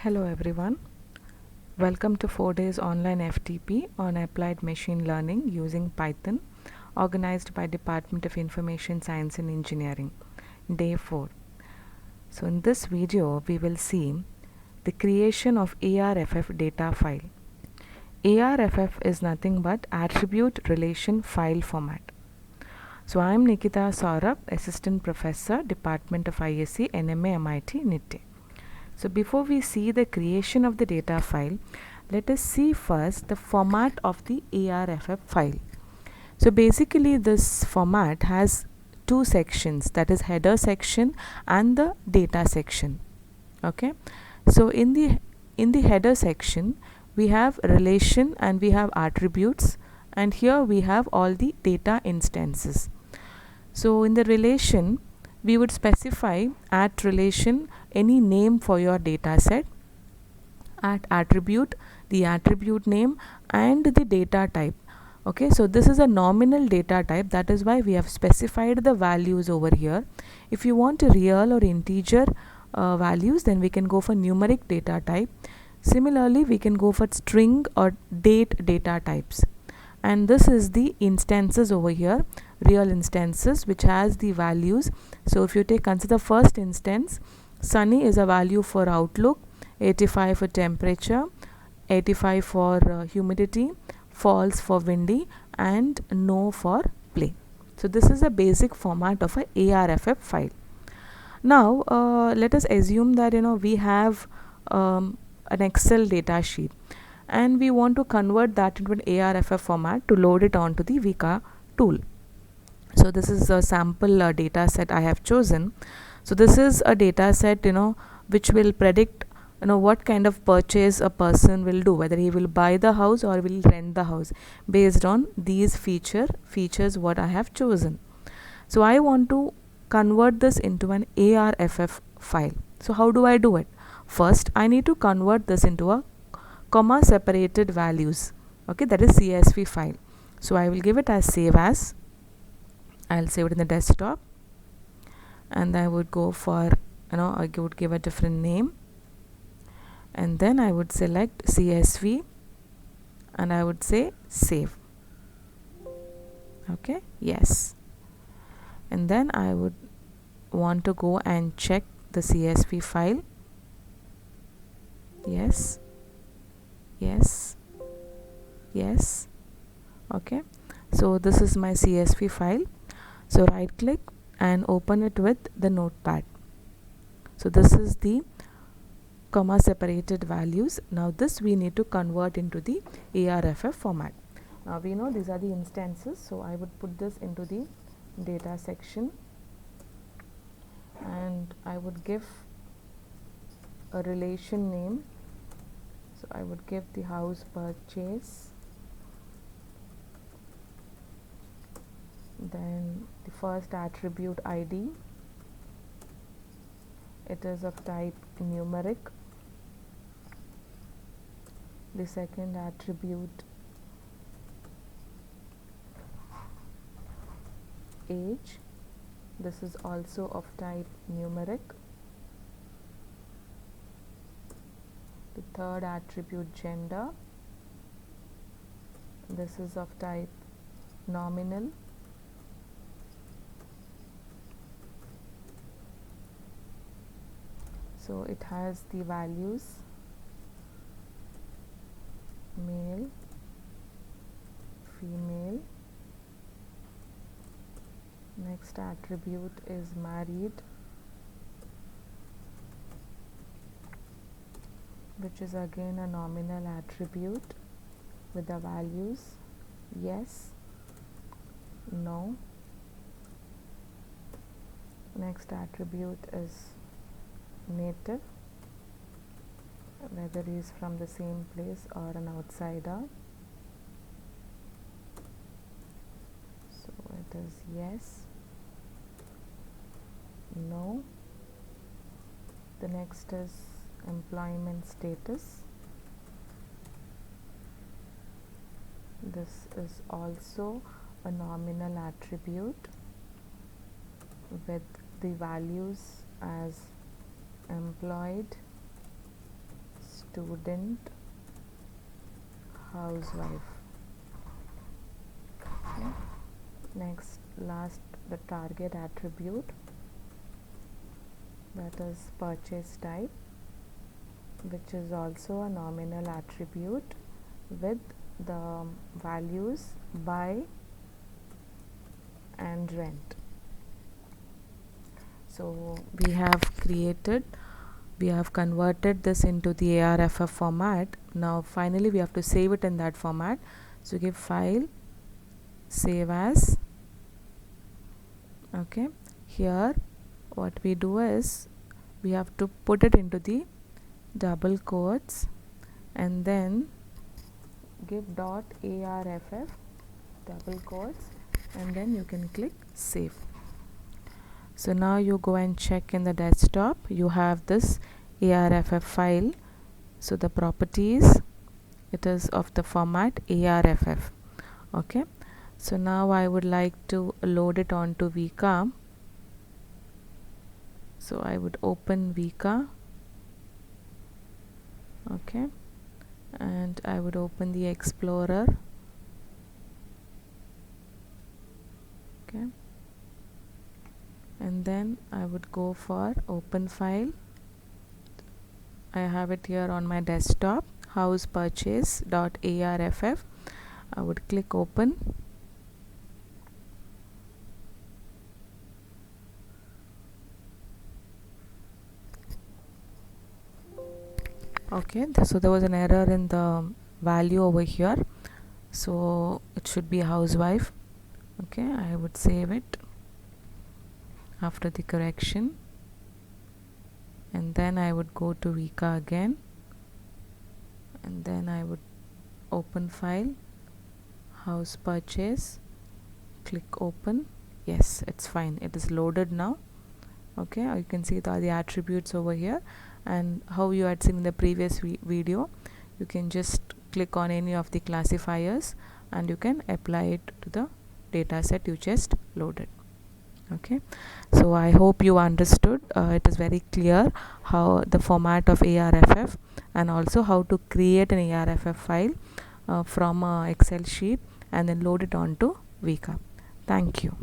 Hello everyone. Welcome to 4 days online FTP on applied machine learning using Python, organized by Department of Information Science and Engineering. Day 4. So in this video we will see the creation of ARFF data file. ARFF is nothing but attribute relation file format. So I am Nikita Saurabh, Assistant Professor, Department of ISC, NMA, MIT, NITTE. So before we see the creation of the data file, let us see first the format of the ARFF file. So basically this format has two sections, that is header section and the data section. Okay, so in the header section we have relation and we have attributes, and here we have all the data instances. So in the relation we would specify at relation any name for your data set, at attribute the attribute name and the data type. Okay, so this is a nominal data type, that is why we have specified the values over here. If you want a real or integer values, then we can go for numeric data type. Similarly, we can go for string or date data types. And this is the instances over here, real instances, which has the values. So if you consider first instance, sunny is a value for outlook, 85 for temperature, 85 for humidity, false for windy, and no for play. So this is a basic format of a ARFF file. Now let us assume that we have an Excel data sheet and we want to convert that into an ARFF format to load it onto the Vika tool. So this is a sample data set I have chosen. So this is a data set which will predict what kind of purchase a person will do, whether he will buy the house or will rent the house, based on these features what I have chosen. So I want to convert this into an ARFF file. So how do I do it? First I need to convert this into a comma separated values. Okay, that is CSV file. So I will give it as save as. I'll save it in the desktop, and I would go for I would give a different name, and then I would select CSV and I would say save. Okay, yes, and then I would want to go and check the CSV file. Yes, yes, yes. Okay, so this is my CSV file. So right click and open it with the notepad. So this is the comma separated values. Now this we need to convert into the ARFF format. Now we know these are the instances, so I would put this into the data section and I would give a relation name. So I would give the house purchase, then the first attribute ID, it is of type numeric. The second attribute age, this is also of type numeric. The third attribute gender, this is of type nominal. So it has the values male, female. Next attribute is married, which is again a nominal attribute with the values yes, no. Next attribute is native, whether he is from the same place or an outsider. So it is yes, no. The next is employment status. This is also a nominal attribute with the values as employed, student housewife. Okay. Next, last, the target attribute, that is purchase type, which is also a nominal attribute with the values buy and rent. So we have converted this into the ARFF format. Now finally we have to save it in that format. So give file, save as. Okay, here what we do is we have to put it into the double quotes and then give dot ARFF double quotes, and then you can click save. So now you go and check in the desktop, you have this ARFF file. So the properties, it is of the format ARFF. Okay, so now I would like to load it onto Vika. So I would open Vika. Okay, and I would open the Explorer. Okay, and then I would go for open file. I have it here on my desktop, house purchase.arff. I would click open. Okay, so there was an error in the value over here, so it should be housewife. Okay, I would save it after the correction, and then I would go to Vika again, and then I would open file, house purchase, click open. Yes, it's fine, it is loaded now. Okay, you can see the attributes over here, and how you had seen in the previous video, you can just click on any of the classifiers and you can apply it to the data set you just loaded. Okay, so I hope you understood. It is very clear how the format of ARFF, and also how to create an ARFF file from a Excel sheet and then load it onto Vika. Thank you.